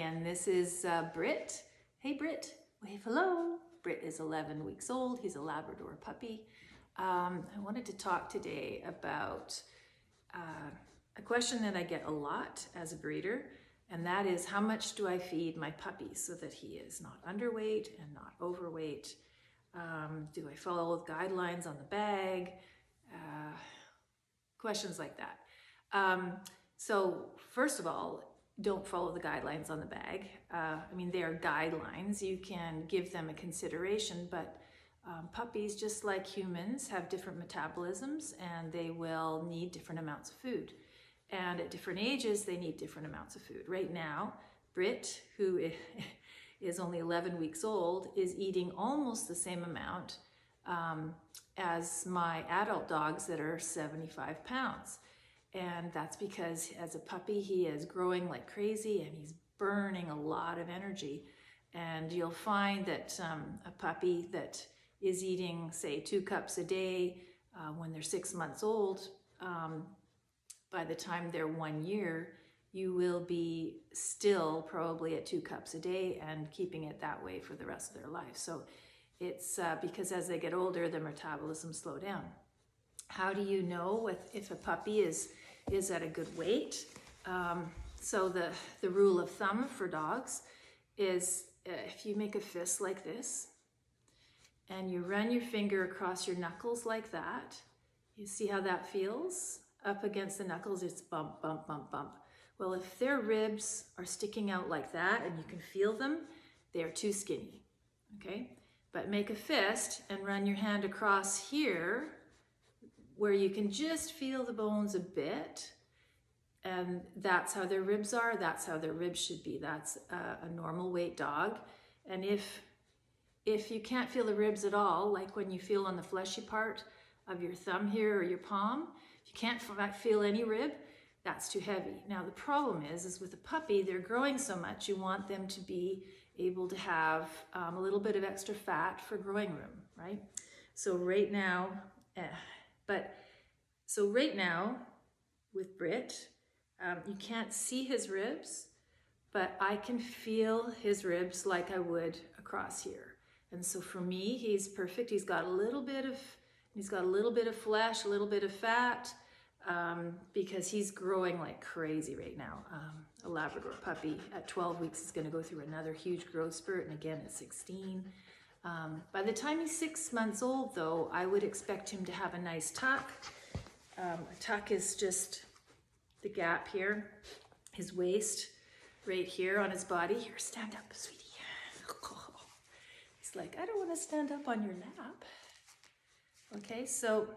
again. This is Britt. Hey Britt, wave hello. Britt is 11 weeks old. He's a Labrador puppy. I wanted to talk today about a question that I get a lot as a breeder, and that is, how much do I feed my puppy so that he is not underweight and not overweight? Do I follow the guidelines on the bag? Questions like that. So first of all, don't follow the guidelines on the bag. I mean, they are guidelines. You can give them a consideration, but puppies, just like humans, have different metabolisms and they will need different amounts of food. And at different ages, they need different amounts of food. Right now, Britt, who is only 11 weeks old, is eating almost the same amount as my adult dogs that are 75 pounds. And that's because as a puppy, he is growing like crazy and he's burning a lot of energy. And you'll find that a puppy that is eating, say, 2 cups a day when they're 6 months old, by the time they're 1 year, you will be still probably at 2 cups a day and keeping it that way for the rest of their life. So it's because as they get older, their metabolism slow down. How do you know if a puppy is at a good weight? So the rule of thumb for dogs is if you make a fist like this and you run your finger across your knuckles like that, you see how that feels? Up against the knuckles, it's bump, bump, bump, bump. Well, if their ribs are sticking out like that and you can feel them, they're too skinny, okay? But make a fist and run your hand across here where you can just feel the bones a bit, and that's how their ribs are. That's how their ribs should be. That's a normal weight dog. And if you can't feel the ribs at all, like when you feel on the fleshy part of your thumb here or your palm, if you can't feel any rib, that's too heavy. Now the problem is with a puppy, they're growing so much, you want them to be able to have a little bit of extra fat for growing room, right? So right now, right now with Britt, you can't see his ribs, but I can feel his ribs like I would across here. And so for me, he's perfect. He's got a little bit of flesh, a little bit of fat, because he's growing like crazy right now. A Labrador puppy at 12 weeks is going to go through another huge growth spurt, and again at 16. By the time he's 6 months old, though, I would expect him to have a nice tuck. A tuck is just the gap here, his waist right here on his body. Here, stand up, sweetie. He's like, I don't want to stand up on your lap. Okay, so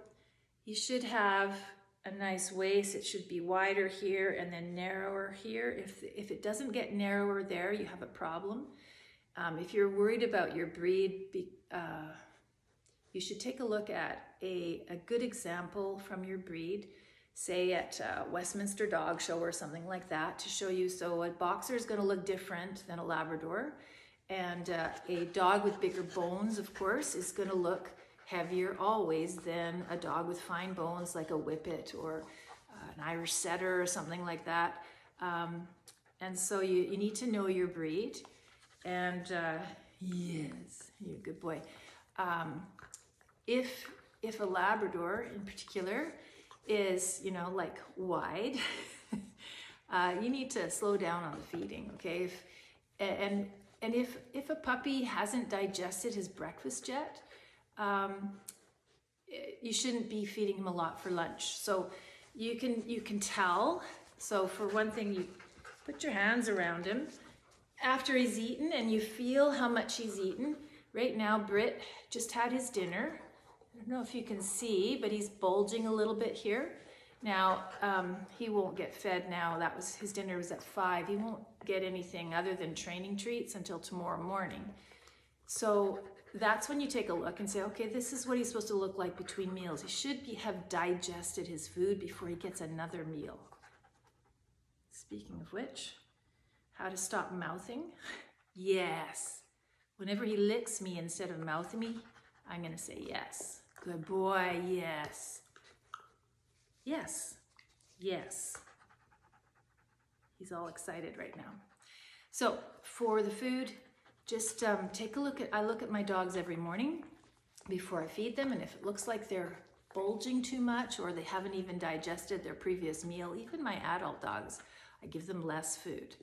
you should have a nice waist. It should be wider here and then narrower here. If it doesn't get narrower there, you have a problem. If you're worried about your breed, you should take a look at a good example from your breed, say at Westminster Dog Show or something like that, to show you. So a boxer is going to look different than a Labrador, and a dog with bigger bones, of course, is going to look heavier always than a dog with fine bones like a Whippet or an Irish Setter or something like that. And so you need to know your breed. And yes, you're a good boy. If a Labrador in particular is, like wide, you need to slow down on the feeding, okay? If a puppy hasn't digested his breakfast yet, you shouldn't be feeding him a lot for lunch. So you can tell. So for one thing, you put your hands around him after he's eaten and you feel how much he's eaten. Right now, Britt just had his dinner. I don't know if you can see, but he's bulging a little bit here. Now, he won't get fed now. His dinner was at 5. He won't get anything other than training treats until tomorrow morning. So that's when you take a look and say, okay, this is what he's supposed to look like between meals. He should have digested his food before he gets another meal. Speaking of which, how to stop mouthing? Yes. Whenever he licks me instead of mouthing me, I'm going to say yes. Good boy, yes. Yes. Yes. He's all excited right now. So for the food, just take a look at, I look at my dogs every morning before I feed them, and if it looks like they're bulging too much or they haven't even digested their previous meal, even my adult dogs, I give them less food.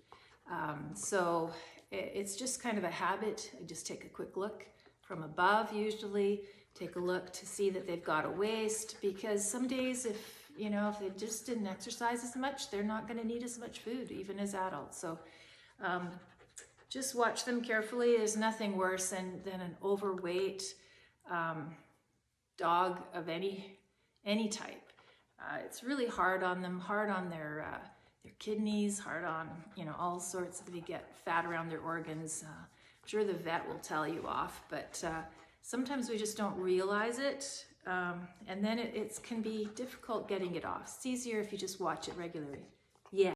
So it's just kind of a habit. I just take a quick look from above usually, take a look to see that they've got a waist, because some days if they just didn't exercise as much, they're not going to need as much food even as adults. So just watch them carefully. There's nothing worse than an overweight dog of any type. It's really hard on them, hard on their kidneys, hard on all sorts. They get fat around their organs. I'm sure the vet will tell you off, but sometimes we just don't realize it, and then it can be difficult getting it off. It's easier if you just watch it regularly.